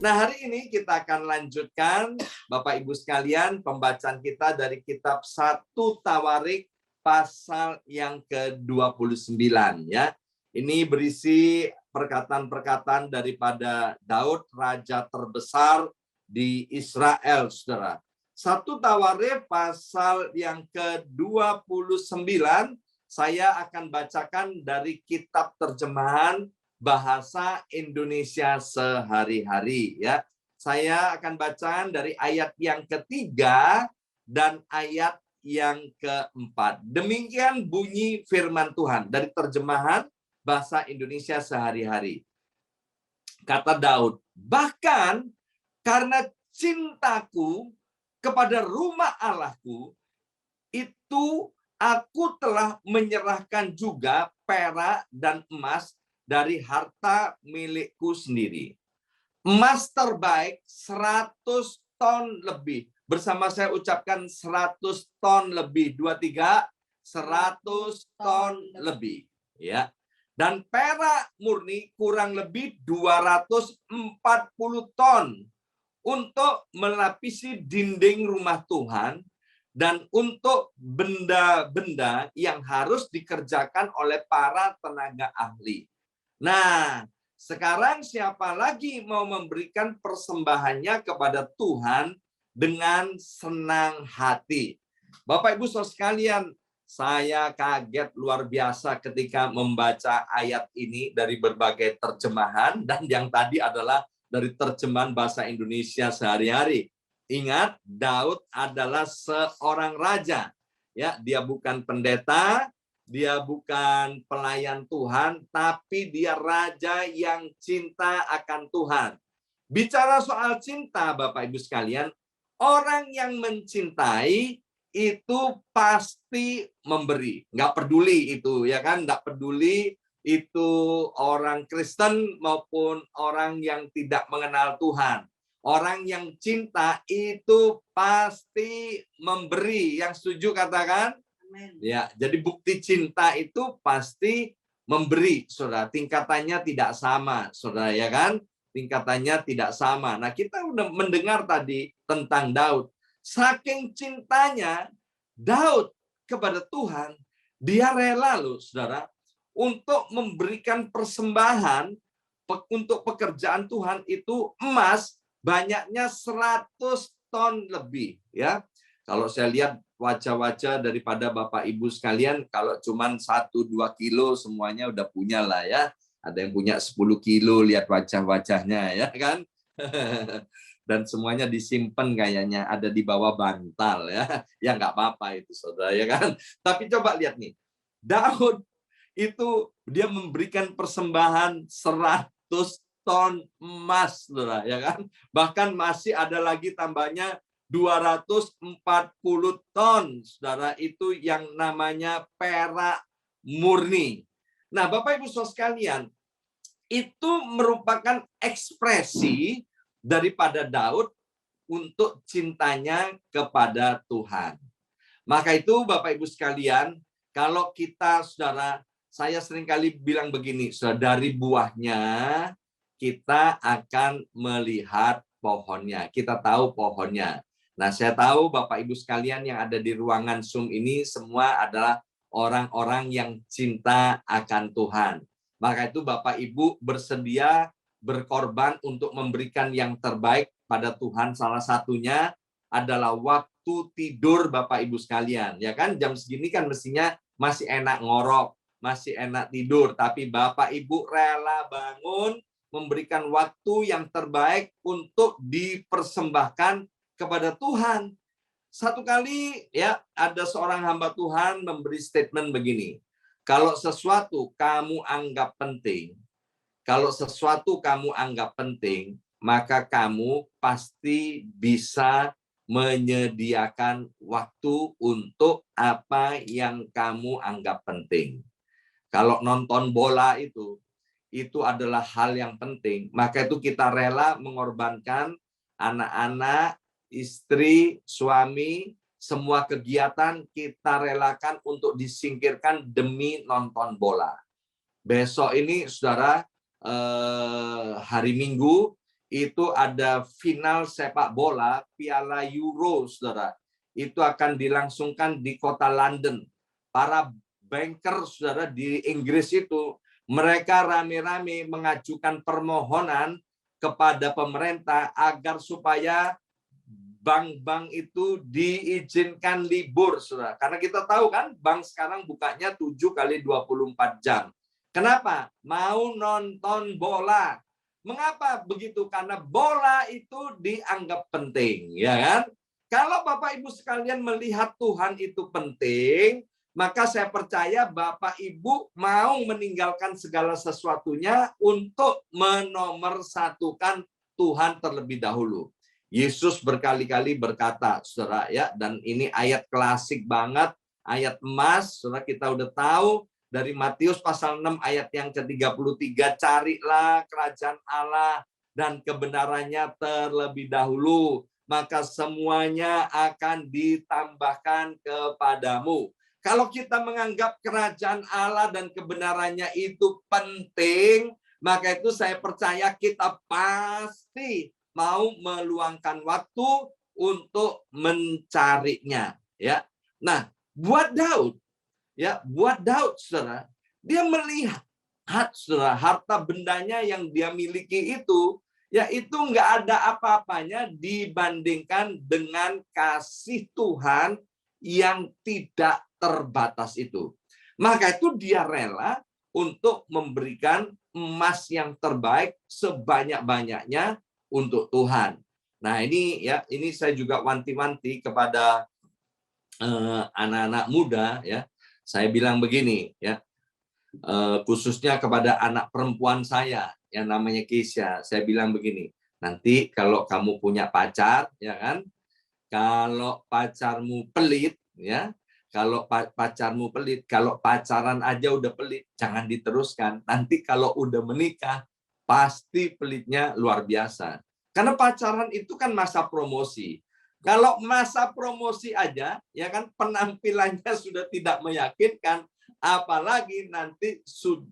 Nah, hari ini kita akan lanjutkan, Bapak Ibu sekalian, pembacaan kita dari kitab 1 Tawarik pasal yang ke-29 ya. Ini berisi perkataan-perkataan daripada Daud, raja terbesar di Israel, Saudara. 1 Tawarik pasal yang ke-29 saya akan bacakan dari kitab terjemahan bahasa Indonesia sehari-hari ya. Saya akan bacaan dari ayat yang ketiga dan ayat yang keempat. Demikian bunyi firman Tuhan dari terjemahan bahasa Indonesia sehari-hari. Kata Daud, bahkan karena cintaku kepada rumah Allahku, itu aku telah menyerahkan juga perak dan emas dari harta milikku sendiri. Emas terbaik 100 ton lebih. Bersama saya ucapkan 100 ton lebih. 23, 100 ton lebih. Ya. Dan perak murni kurang lebih 240 ton untuk melapisi dinding rumah Tuhan dan untuk benda-benda yang harus dikerjakan oleh para tenaga ahli. Nah, sekarang siapa lagi mau memberikan persembahannya kepada Tuhan dengan senang hati? Bapak Ibu Saudara sekalian, saya kaget luar biasa ketika membaca ayat ini dari berbagai terjemahan, dan yang tadi adalah dari terjemahan bahasa Indonesia sehari-hari. Ingat, Daud adalah seorang raja. Ya, dia bukan pendeta, dia bukan pelayan Tuhan, tapi dia raja yang cinta akan Tuhan. Bicara soal cinta, Bapak Ibu sekalian, orang yang mencintai itu pasti memberi. Nggak peduli itu, ya kan? Nggak peduli itu orang Kristen maupun orang yang tidak mengenal Tuhan. Orang yang cinta itu pasti memberi. Yang setuju katakan? Ya, jadi bukti cinta itu pasti memberi, Saudara. Tingkatannya tidak sama, Saudara, ya kan? Tingkatannya tidak sama. Nah, kita udah mendengar tadi tentang Daud. Saking cintanya Daud kepada Tuhan, dia rela loh, Saudara, untuk memberikan persembahan untuk pekerjaan Tuhan itu emas banyaknya 100 ton lebih, ya. Kalau saya lihat wajah-wajah daripada Bapak Ibu sekalian, kalau cuman 1-2 kilo semuanya udah punya lah ya. Ada yang punya 10 kilo, lihat wajah-wajahnya ya kan. Dan semuanya disimpan kayaknya ada di bawah bantal ya. Ya nggak apa-apa itu Saudara ya kan. Tapi coba lihat nih. Daud itu dia memberikan persembahan 100 ton emas Saudara ya kan. Bahkan masih ada lagi tambahnya 240 ton, Saudara, itu yang namanya perak murni. Nah, Bapak Ibu Saudara sekalian, itu merupakan ekspresi daripada Daud untuk cintanya kepada Tuhan. Maka itu Bapak Ibu sekalian, kalau kita, Saudara, saya seringkali bilang begini, Saudara, dari buahnya kita akan melihat pohonnya. Kita tahu pohonnya. Nah, saya tahu Bapak Ibu sekalian yang ada di ruangan Zoom ini semua adalah orang-orang yang cinta akan Tuhan. Maka itu Bapak Ibu bersedia berkorban untuk memberikan yang terbaik pada Tuhan. Salah satunya adalah waktu tidur Bapak Ibu sekalian. Ya kan, jam segini kan mestinya masih enak ngorok, masih enak tidur. Tapi Bapak Ibu rela bangun, memberikan waktu yang terbaik untuk dipersembahkan kepada Tuhan. Satu kali ya ada seorang hamba Tuhan memberi statement begini. Kalau sesuatu kamu anggap penting, maka kamu pasti bisa menyediakan waktu untuk apa yang kamu anggap penting. Kalau nonton bola itu adalah hal yang penting, maka itu kita rela mengorbankan anak-anak, istri, suami, semua kegiatan kita relakan untuk disingkirkan demi nonton bola. Besok ini, Saudara, hari Minggu, itu ada final sepak bola Piala Euro, saudara. Itu akan dilangsungkan di kota London. Para banker, saudara, di Inggris itu, mereka rame-rame mengajukan permohonan kepada pemerintah agar supaya bank-bank itu diizinkan libur, saudara. Karena kita tahu kan, bank sekarang bukanya 7 kali 24 jam. Kenapa? Mau nonton bola. Mengapa begitu? Karena bola itu dianggap penting, ya kan? Kalau Bapak Ibu sekalian melihat Tuhan itu penting, maka saya percaya Bapak Ibu mau meninggalkan segala sesuatunya untuk menomorsatukan Tuhan terlebih dahulu. Yesus berkali-kali berkata, saudara, ya, dan ini ayat klasik banget, ayat emas, saudara, kita udah tahu dari Matius pasal 6 ayat yang ke-33, carilah kerajaan Allah dan kebenarannya terlebih dahulu, maka semuanya akan ditambahkan kepadamu. Kalau kita menganggap kerajaan Allah dan kebenarannya itu penting, maka itu saya percaya kita pasti mau meluangkan waktu untuk mencarinya, ya. Nah, buat Daud, saudara, dia melihat, saudara, harta bendanya yang dia miliki itu, ya, itu nggak ada apa-apanya dibandingkan dengan kasih Tuhan yang tidak terbatas itu. Maka itu dia rela untuk memberikan emas yang terbaik sebanyak-banyaknya untuk Tuhan. Nah, ini ya, ini saya juga wanti-wanti kepada anak-anak muda, ya. Saya bilang begini, ya, khususnya kepada anak perempuan saya yang namanya Keisha. Saya bilang begini, nanti kalau kamu punya pacar, ya kan, kalau pacarmu pelit, ya, kalau pacarmu pelit, kalau pacaran aja udah pelit, jangan diteruskan. Nanti kalau udah menikah, pasti pelitnya luar biasa. Karena pacaran itu kan masa promosi. Kalau masa promosi aja, ya kan, penampilannya sudah tidak meyakinkan, apalagi nanti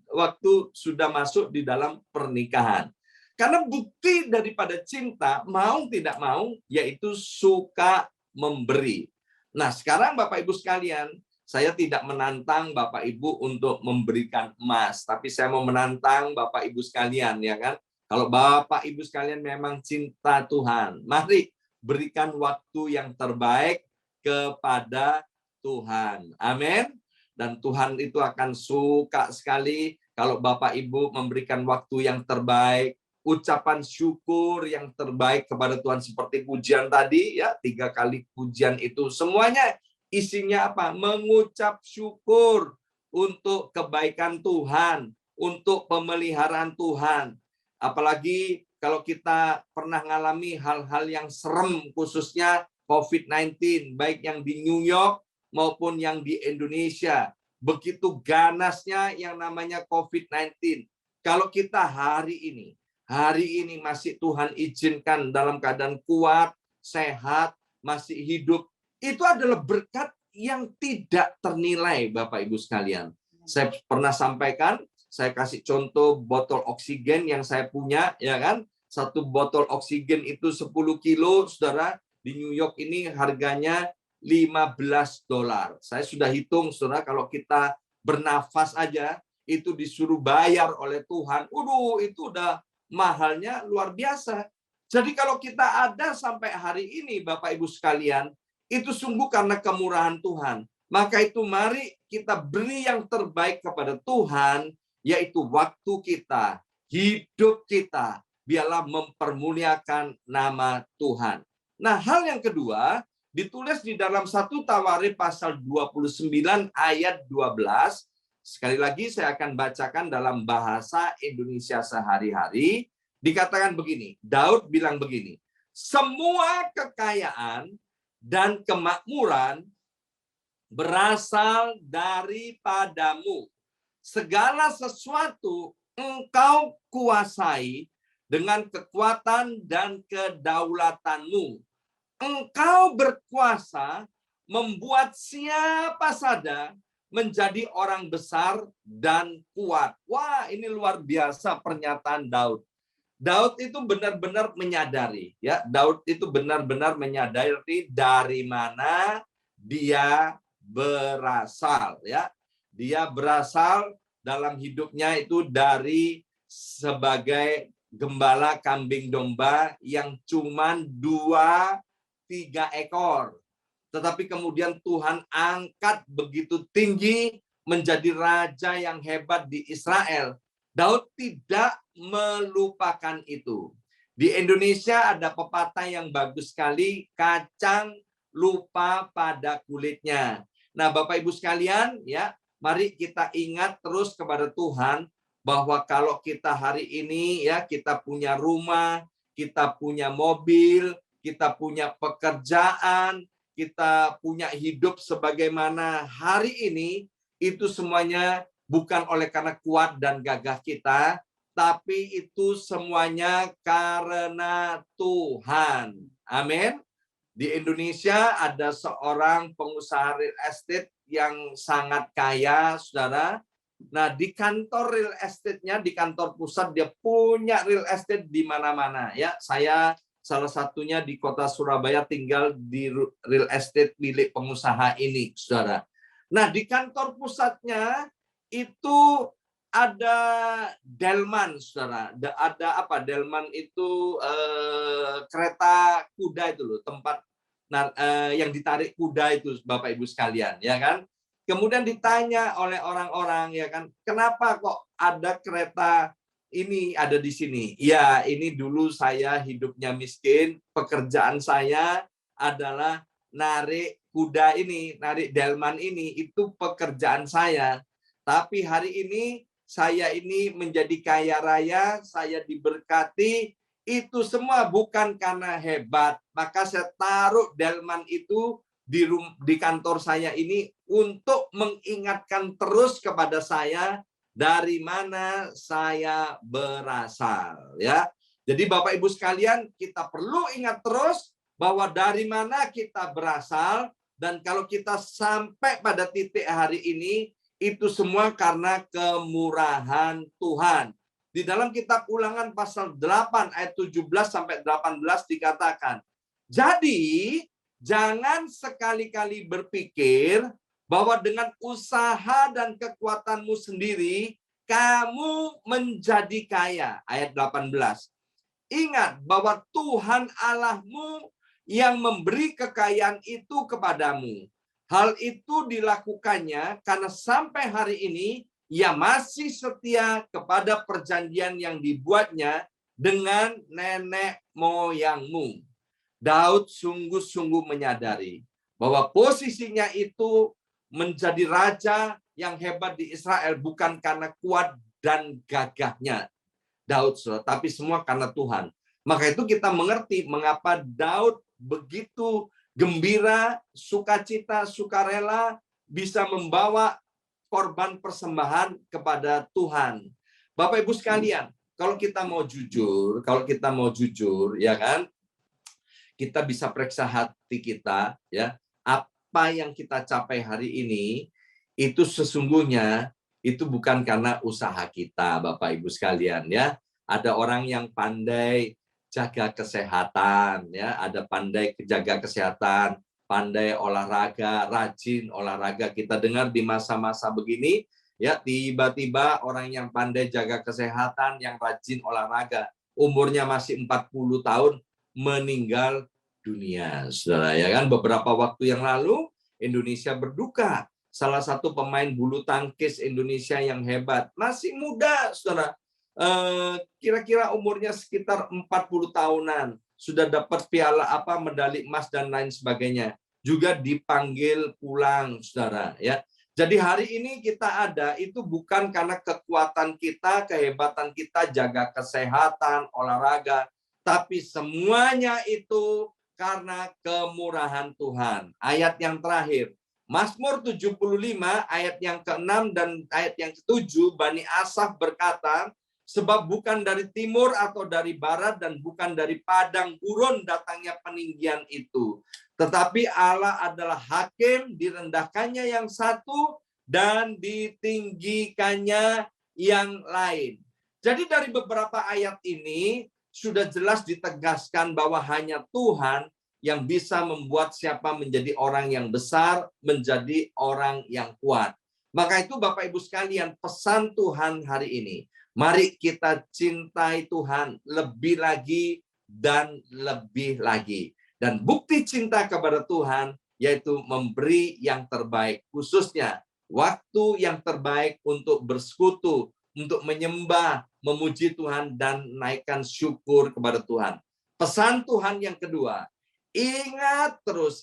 waktu sudah masuk di dalam pernikahan. Karena bukti daripada cinta, mau tidak mau, yaitu suka memberi. Nah, sekarang Bapak Ibu sekalian, saya tidak menantang Bapak Ibu untuk memberikan emas, tapi saya mau menantang Bapak Ibu sekalian, ya kan? Kalau Bapak Ibu sekalian memang cinta Tuhan, mari berikan waktu yang terbaik kepada Tuhan. Amin. Dan Tuhan itu akan suka sekali kalau Bapak Ibu memberikan waktu yang terbaik, ucapan syukur yang terbaik kepada Tuhan, seperti pujian tadi, ya, 3 kali pujian itu semuanya isinya apa? Mengucap syukur untuk kebaikan Tuhan, untuk pemeliharaan Tuhan. Apalagi kalau kita pernah mengalami hal-hal yang serem, khususnya COVID-19, baik yang di New York maupun yang di Indonesia. Begitu ganasnya yang namanya COVID-19. Kalau kita hari ini masih Tuhan izinkan dalam keadaan kuat, sehat, masih hidup, itu adalah berkat yang tidak ternilai, Bapak Ibu sekalian. Saya pernah sampaikan, saya kasih contoh botol oksigen yang saya punya, ya kan? Satu botol oksigen itu 10 kilo, saudara. Di New York ini harganya $15. Saya sudah hitung, saudara, kalau kita bernafas aja, itu disuruh bayar oleh Tuhan. Itu udah mahalnya luar biasa. Jadi kalau kita ada sampai hari ini, Bapak Ibu sekalian, itu sungguh karena kemurahan Tuhan. Maka itu mari kita beri yang terbaik kepada Tuhan, yaitu waktu kita, hidup kita, biarlah mempermuliakan nama Tuhan. Nah, hal yang kedua, ditulis di dalam 1 Tawarik pasal 29 ayat 12. Sekali lagi saya akan bacakan dalam bahasa Indonesia sehari-hari. Dikatakan begini, Daud bilang begini, semua kekayaan dan kemakmuran berasal daripadamu. Segala sesuatu engkau kuasai dengan kekuatan dan kedaulatanmu. Engkau berkuasa membuat siapa saja menjadi orang besar dan kuat. Wah, ini luar biasa pernyataan Daud. Daud itu benar-benar menyadari, ya. Daud itu benar-benar menyadari dari mana dia berasal, ya. Dia berasal dalam hidupnya itu dari sebagai gembala kambing domba yang cuman 2-3 ekor. Tetapi kemudian Tuhan angkat begitu tinggi menjadi raja yang hebat di Israel. Daud tidak melupakan itu. Di Indonesia ada pepatah yang bagus sekali, kacang lupa pada kulitnya. Nah, Bapak Ibu sekalian, ya, mari kita ingat terus kepada Tuhan bahwa kalau kita hari ini, ya, kita punya rumah, kita punya mobil, kita punya pekerjaan, kita punya hidup sebagaimana hari ini, itu semuanya bukan oleh karena kuat dan gagah kita, tapi itu semuanya karena Tuhan. Amin. Di Indonesia ada seorang pengusaha real estate yang sangat kaya, saudara. Nah, di kantor real estate-nya, di kantor pusat, dia punya real estate di mana-mana. Ya, saya salah satunya di kota Surabaya tinggal di real estate milik pengusaha ini, saudara. Nah, di kantor pusatnya itu ada delman, saudara. Ada apa? Delman itu kereta kuda itu loh, tempat yang ditarik kuda itu, Bapak Ibu sekalian, ya kan? Kemudian ditanya oleh orang-orang, ya kan, kenapa kok ada kereta ini ada di sini? Ya, ini dulu saya hidupnya miskin, pekerjaan saya adalah narik kuda ini, narik delman ini, itu pekerjaan saya. Tapi hari ini saya ini menjadi kaya raya, saya diberkati, itu semua bukan karena hebat. Maka saya taruh delman itu di kantor saya ini untuk mengingatkan terus kepada saya dari mana saya berasal, ya. Jadi Bapak Ibu sekalian, kita perlu ingat terus bahwa dari mana kita berasal, dan kalau kita sampai pada titik hari ini, itu semua karena kemurahan Tuhan. Di dalam kitab Ulangan pasal 8 ayat 17 sampai 18 dikatakan, jadi jangan sekali-kali berpikir bahwa dengan usaha dan kekuatanmu sendiri, kamu menjadi kaya. Ayat 18. Ingat bahwa Tuhan Allahmu yang memberi kekayaan itu kepadamu. Hal itu dilakukannya karena sampai hari ini, ia masih setia kepada perjanjian yang dibuatnya dengan nenek moyangmu. Daud sungguh-sungguh menyadari bahwa posisinya itu menjadi raja yang hebat di Israel bukan karena kuat dan gagahnya Daud, tapi semua karena Tuhan. Maka itu kita mengerti mengapa Daud begitu gembira, sukacita, sukarela bisa membawa korban persembahan kepada Tuhan. Bapak Ibu sekalian, kalau kita mau jujur, ya kan, kita bisa periksa hati kita, ya, apa yang kita capai hari ini itu sesungguhnya itu bukan karena usaha kita, Bapak Ibu sekalian, ya. Ada orang yang pandai jaga kesehatan, ya, ada pandai jaga kesehatan, pandai olahraga, rajin olahraga. Kita dengar di masa-masa begini, ya, tiba-tiba orang yang pandai jaga kesehatan, yang rajin olahraga, umurnya masih 40 tahun, meninggal dunia, saudara, ya kan. Beberapa waktu yang lalu Indonesia berduka, salah satu pemain bulu tangkis Indonesia yang hebat, masih muda, saudara, kira-kira umurnya sekitar 40 tahunan, sudah dapat piala medali emas dan lain sebagainya, juga dipanggil pulang, saudara, ya. Jadi hari ini kita ada itu bukan karena kekuatan kita, kehebatan kita jaga kesehatan, olahraga, tapi semuanya itu karena kemurahan Tuhan. Ayat yang terakhir, Mazmur 75 ayat yang ke-6 dan ayat yang ke-7, Bani Asaf berkata, sebab bukan dari timur atau dari barat dan bukan dari padang gurun datangnya peninggian itu. Tetapi Allah adalah hakim, direndahkannya yang satu dan ditinggikannya yang lain. Jadi dari beberapa ayat ini, sudah jelas ditegaskan bahwa hanya Tuhan yang bisa membuat siapa menjadi orang yang besar, menjadi orang yang kuat. Maka itu Bapak Ibu sekalian, pesan Tuhan hari ini, mari kita cintai Tuhan lebih lagi dan lebih lagi. Dan bukti cinta kepada Tuhan yaitu memberi yang terbaik, khususnya waktu yang terbaik untuk bersekutu, untuk menyembah, memuji Tuhan, dan naikkan syukur kepada Tuhan. Pesan Tuhan yang kedua, ingat terus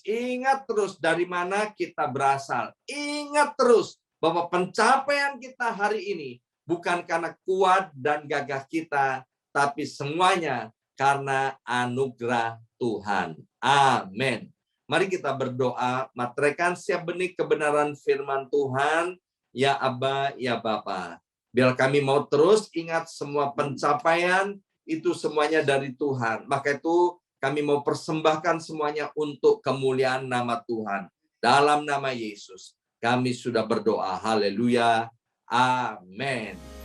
dari mana kita berasal. Ingat terus bahwa pencapaian kita hari ini bukan karena kuat dan gagah kita, tapi semuanya karena anugerah Tuhan. Amin. Mari kita berdoa, materaikan siap benih kebenaran firman Tuhan, ya Aba, ya Bapa. Biar kami mau terus ingat semua pencapaian, itu semuanya dari Tuhan. Maka itu kami mau persembahkan semuanya untuk kemuliaan nama Tuhan. Dalam nama Yesus, kami sudah berdoa. Haleluya. Amin.